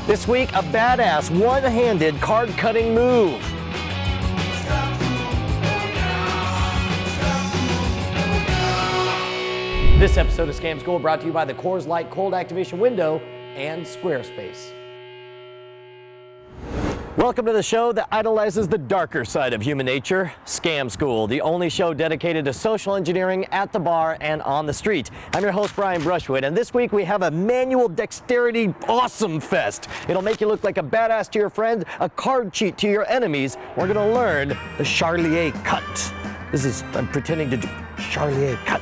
This week, a badass one-handed card-cutting move. This episode of Scam School brought to you by the Coors Light Cold Activation Window and Squarespace. Welcome to the show that idolizes the darker side of human nature, Scam School, the only show dedicated to social engineering at the bar and on the street. I'm your host, Brian Brushwood, and this week we have a manual dexterity awesome fest. It'll make you look like a badass to your friend, a card cheat to your enemies. We're gonna learn the Charlier cut. I'm pretending to do Charlier cut.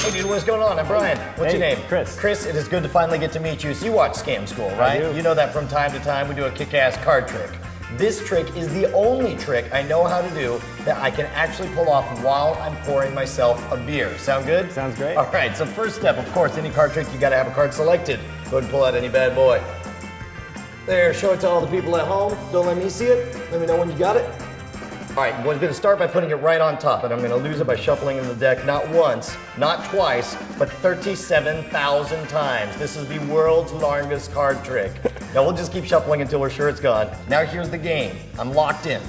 Hey dude, what's going on? I'm Brian. What's your name? Chris. Chris, it is good to finally get to meet you. So you watch Scam School, right? I do. You know that from time to time we do a kick-ass card trick. This trick is the only trick I know how to do that I can actually pull off while I'm pouring myself a beer. Sound good? Sounds great. All right, so first step, of course, any card trick, you gotta have a card selected. Go ahead and pull out any bad boy. There, show it to all the people at home. Don't let me see it. Let me know when you got it. All right, we're gonna start by putting it right on top, and I'm gonna lose it by shuffling in the deck not once, not twice, but 37,000 times. This is the world's longest card trick. Now we'll just keep shuffling until we're sure it's gone. Now here's the game. I'm locked in.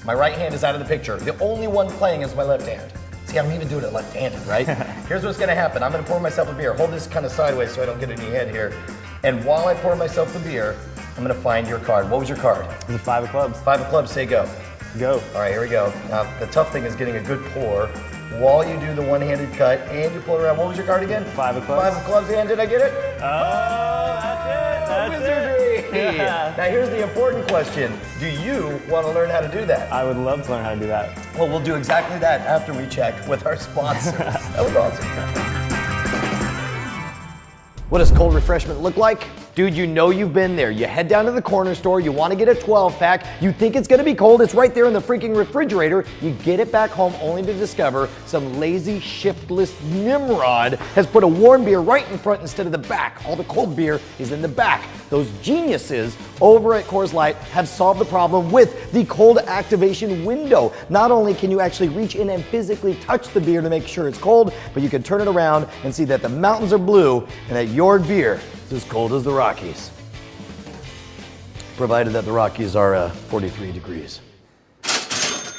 My right hand is out of the picture. The only one playing is my left hand. See, I'm even doing it left-handed, right? Here's what's gonna happen. I'm gonna pour myself a beer. Hold this kind of sideways so I don't get any head here. And while I pour myself the beer, I'm gonna find your card. What was your card? It's a 5 of clubs. 5 of clubs, say go. Go. All right, here we go. Now, the tough thing is getting a good pour while you do the one-handed cut and you pull it around. What was your card again? 5 of clubs. 5 of clubs, and did I get it? Oh, that's it. That's Wizardry! it. Yeah. Now, here's the important question. Do you want to learn how to do that? I would love to learn how to do that. Well, we'll do exactly that after we check with our sponsors. That was awesome. What does cold refreshment look like? Dude, you know you've been there. You head down to the corner store, you want to get a 12-pack, you think it's gonna be cold, it's right there in the freaking refrigerator. You get it back home only to discover some lazy, shiftless Nimrod has put a warm beer right in front instead of the back. All the cold beer is in the back. Those geniuses over at Coors Light have solved the problem with the cold activation window. Not only can you actually reach in and physically touch the beer to make sure it's cold, but you can turn it around and see that the mountains are blue and that your beer is as cold as the Rockies. Provided that the Rockies are 43 degrees.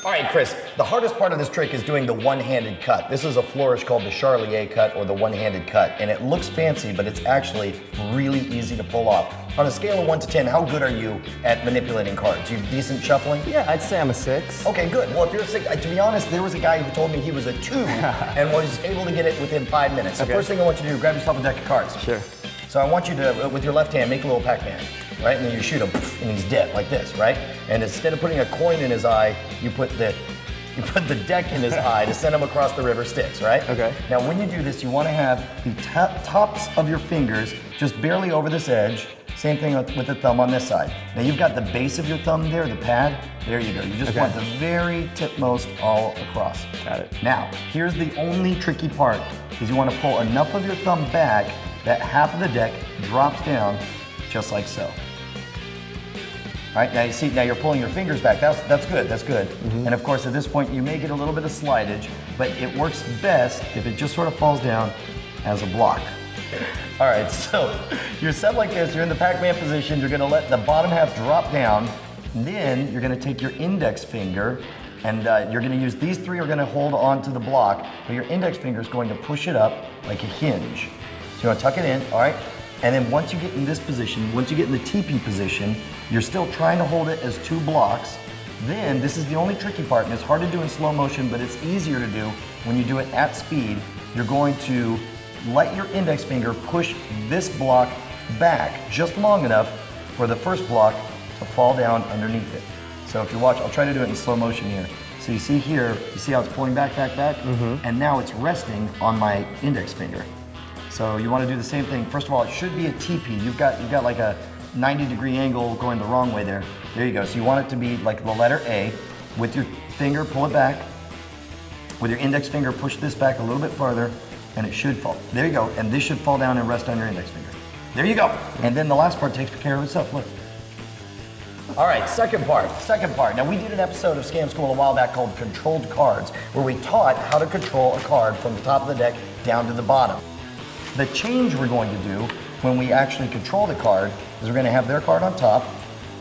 All right, Chris, the hardest part of this trick is doing the one-handed cut. This is a flourish called the Charlier cut or the one-handed cut, and it looks fancy, but it's actually really easy to pull off. On a scale of 1 to 10, how good are you at manipulating cards? You decent shuffling? Yeah, I'd say I'm a 6. Okay, good. Well, if you're a 6, to be honest, there was a guy who told me he was a 2 and was able to get it within 5 minutes. So Okay. first thing I want you to do, grab yourself a deck of cards. Sure. So I want you to, with your left hand, make a little Pac-Man, right? And then you shoot him, and he's dead, like this, right? And instead of putting a coin in his eye, you put the deck in his eye to send him across the river Styx, right? Okay. Now when you do this, you want to have the tops of your fingers just barely over this edge. Same thing with the thumb on this side. Now you've got the base of your thumb there, the pad. There you go. You just want the very tipmost all across. Got it. Now, here's the only tricky part, is you want to pull enough of your thumb back that half of the deck drops down just like so. All right, now you see, now you're pulling your fingers back. That's good, that's good. Mm-hmm. And of course, at this point, you may get a little bit of slidage, but it works best if it just sort of falls down as a block. All right, so you're set like this, you're in the Pac-Man position, you're gonna let the bottom half drop down, and then you're gonna take your index finger, and you're gonna use, these three are gonna hold on to the block, but your index finger is going to push it up like a hinge. So you wanna tuck it in, all right? And then once you get in this position, once you get in the teepee position, you're still trying to hold it as 2 blocks. Then, this is the only tricky part, and it's hard to do in slow motion, but it's easier to do when you do it at speed. You're going to let your index finger push this block back just long enough for the first block to fall down underneath it. So if you watch, I'll try to do it in slow motion here. So you see here, you see how it's pulling back, and now it's resting on my index finger. So you want to do the same thing. First of all, it should be a teepee. You've got like a 90-degree angle going the wrong way there. There you go. So you want it to be like the letter A. With your finger, pull it back. With your index finger, push this back a little bit farther, and it should fall. There you go. And this should fall down and rest on your index finger. There you go. And then the last part takes care of itself. Look. All right, second part. Now we did an episode of Scam School a while back called Controlled Cards, where we taught how to control a card from the top of the deck down to the bottom. The change we're going to do when we actually control the card is we're going to have their card on top,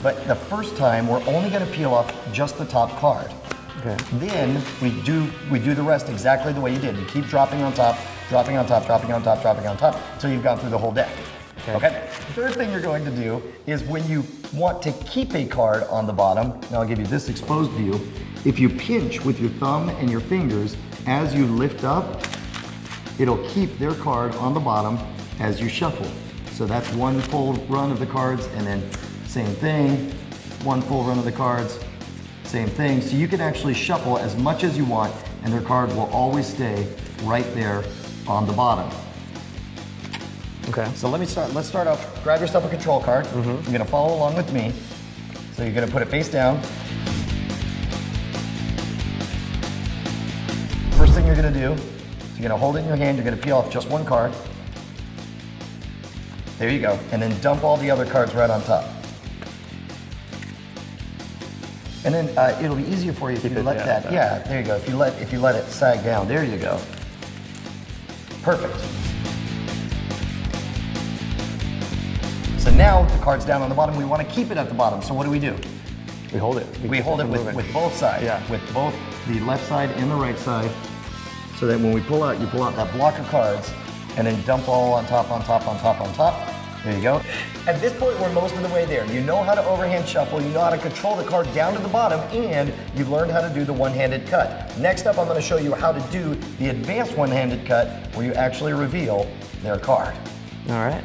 but the first time we're only going to peel off just the top card. Okay. Then we do the rest exactly the way you did. You keep dropping on top, dropping on top, dropping on top, dropping on top, until you've gone through the whole deck. Okay. The third thing you're going to do is when you want to keep a card on the bottom, now I'll give you this exposed view, if you pinch with your thumb and your fingers as you lift up, it'll keep their card on the bottom as you shuffle. So that's one full run of the cards, and then same thing, one full run of the cards, same thing. So you can actually shuffle as much as you want, and their card will always stay right there on the bottom. Okay. So let's start off, grab yourself a control card. You're gonna follow along with me. So you're gonna put it face down. First thing you're gonna do, is you're gonna hold it in your hand, you're gonna peel off just one card. There you go, and then dump all the other cards right on top. And then it'll be easier for you if you let that, yeah, there you go. If you let it sag down, there you go. Perfect. So now the card's down on the bottom, we want to keep it at the bottom, so what do? We hold it. We hold it with both sides, with both the left side and the right side, so that when we pull out, you pull out that block of cards, and then dump all on top, on top, on top, on top. There you go. At this point, we're most of the way there. You know how to overhand shuffle, you know how to control the card down to the bottom, and you've learned how to do the one-handed cut. Next up, I'm going to show you how to do the advanced one-handed cut, where you actually reveal their card. All right.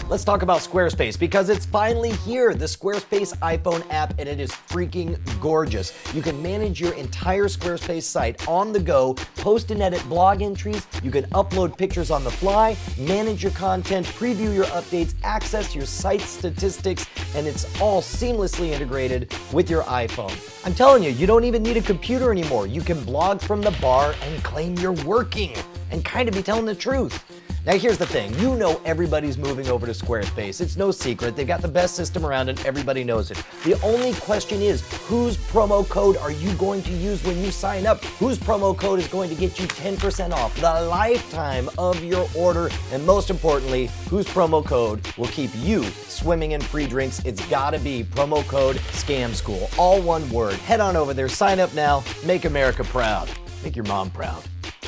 Let's talk about Squarespace because it's finally here, the Squarespace iPhone app, and it is freaking gorgeous. You can manage your entire Squarespace site on the go, post and edit blog entries, you can upload pictures on the fly, manage your content, preview your updates, access your site statistics, and it's all seamlessly integrated with your iPhone. I'm telling you, you don't even need a computer anymore. You can blog from the bar and claim you're working and kind of be telling the truth. Now here's the thing, you know everybody's moving over to Squarespace. It's no secret, they've got the best system around and everybody knows it. The only question is, whose promo code are you going to use when you sign up? Whose promo code is going to get you 10% off the lifetime of your order? And most importantly, whose promo code will keep you swimming in free drinks? It's gotta be promo code SCAMSCHOOL, all one word. Head on over there, sign up now, make America proud. Make your mom proud.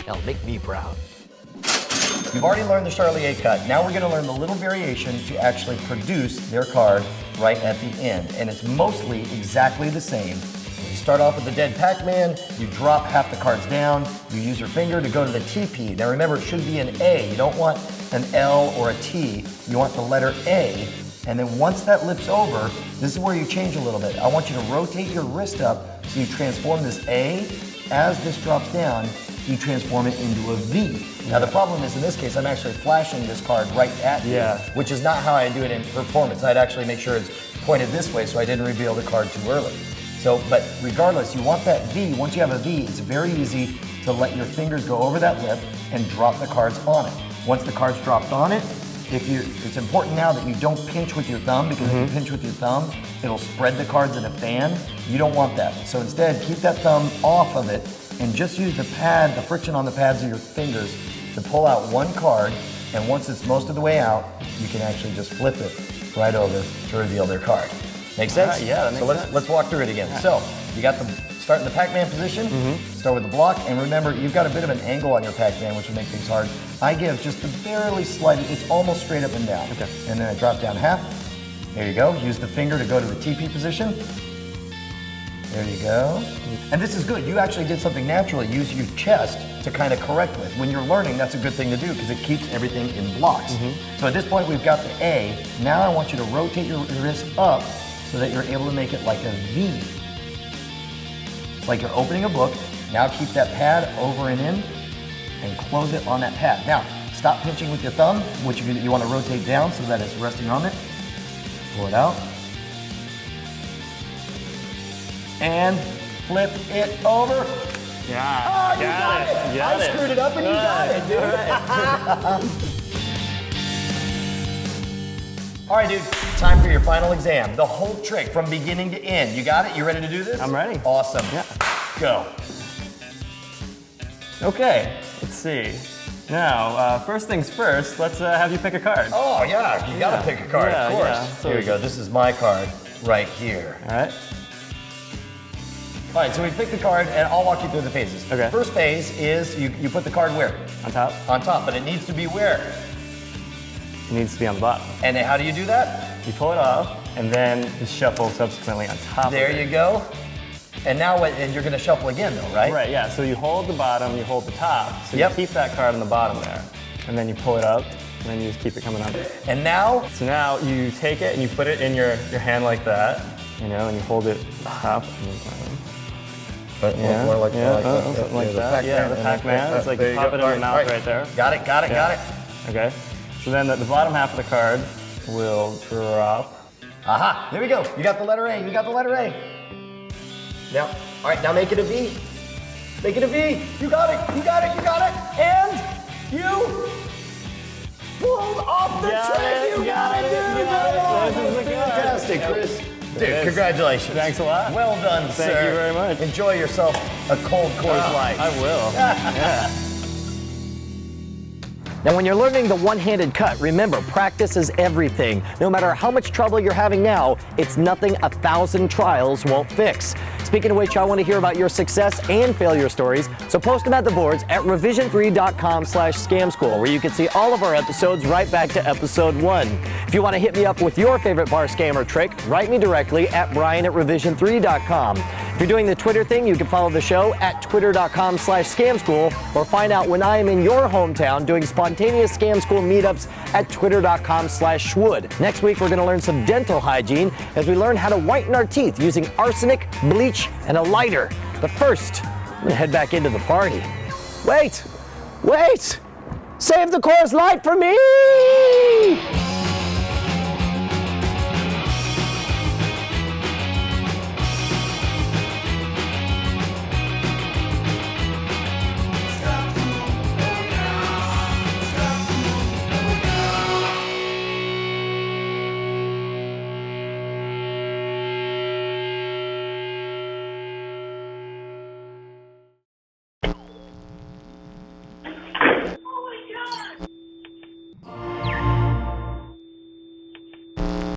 Hell, make me proud. You've already learned the Charlier cut. Now we're going to learn the little variation to actually produce their card right at the end. And it's mostly exactly the same. You start off with the dead Pac-Man, you drop half the cards down, you use your finger to go to the TP. Now remember, it should be an A. You don't want an L or a T. You want the letter A. And then once that lips over, this is where you change a little bit. I want you to rotate your wrist up so you transform this A. As this drops down, you transform it into a V. Now the problem is, in this case, I'm actually flashing this card right at you, which is not how I do it in performance. I'd actually make sure it's pointed this way so I didn't reveal the card too early. So, but regardless, you want that V. Once you have a V, it's very easy to let your fingers go over that lip and drop the cards on it. Once the card's dropped on it, it's important now that you don't pinch with your thumb, because if you pinch with your thumb, it'll spread the cards in a fan. You don't want that. So instead, keep that thumb off of it and just use the pad, the friction on the pads of your fingers to pull out one card, and once it's most of the way out, you can actually just flip it right over to reveal their card. Make sense? Right, yeah, that makes sense. So let's walk through it again. Right. So you got the start in the Pac-Man position, start with the block, and remember, you've got a bit of an angle on your Pac-Man, which will make things hard. I give just a barely slight, it's almost straight up and down. Okay. And then I drop down half. There you go. Use the finger to go to the TP position. There you go. And this is good. You actually did something naturally. Use your chest to kind of correct with. When you're learning, that's a good thing to do because it keeps everything in blocks. So at this point, we've got the A. Now I want you to rotate your wrist up so that you're able to make it like a V. It's like you're opening a book. Now keep that pad over and in and close it on that pad. Now, stop pinching with your thumb, which you want to rotate down so that it's resting on it. Pull it out. And flip it over. Yeah. Oh, you got it. I screwed it up and you got it, dude. All right, dude. Time for your final exam. The whole trick from beginning to end. You got it? You ready to do this? I'm ready. Awesome. Yeah. Go. Okay, let's see. Now, first things first, let's have you pick a card. Oh yeah, you gotta pick a card, Yeah, of course. yeah. So- Here we go. This is my card right here. All right. All right, so we picked the card, and I'll walk you through the phases. Okay. First phase is you put the card where? On top. On top, but it needs to be where? It needs to be on the bottom. And then how do you do that? You pull it off, and then just shuffle subsequently on top There of it. you go. And now what? And you're gonna shuffle again, though, right? Right, yeah. So you hold the bottom, you hold the top. So Yep. you keep that card on the bottom there. And then you pull it up, and then you just keep it coming up. And now, So now you take it and you put it in your hand like that, and you hold it up. Yeah, more like, yeah, more something like the that. Yeah, the Pac-Man. It's like there you you pop go. it in your All mouth right. right there. Got it, got it, got it. Okay. So then the bottom half of the card will drop. Aha, there we go. You got the letter A, you got the letter A. Now, all right, now make it a V. Make it a V. You got it, you got it, you got it. And you pulled off the Got trick. it, You got got it, it, dude. got it. Oh, This is the card. fantastic, Chris. Dude, is. congratulations. Thanks a lot. Well done, sir. Thank you very much. Enjoy yourself a cold Coors Light. I will. Yeah. Now, when you're learning the one-handed cut, remember, practice is everything. No matter how much trouble you're having now, it's nothing 1,000 trials won't fix. Speaking of which, I want to hear about your success and failure stories, so post them at the boards at revision3.com/scamschool, where you can see all of our episodes right back to episode 1. If you want to hit me up with your favorite bar scam or trick, write me directly at brian@revision3.com. If you're doing the Twitter thing, you can follow the show at twitter.com/scamschool, or find out when I am in your hometown doing spontaneous Scam School meetups at twitter.com/schwood. Next week, we're going to learn some dental hygiene as we learn how to whiten our teeth using arsenic, bleach, and a lighter. But first, I'm going to head back into the party. Wait! Save the Coors Light for me!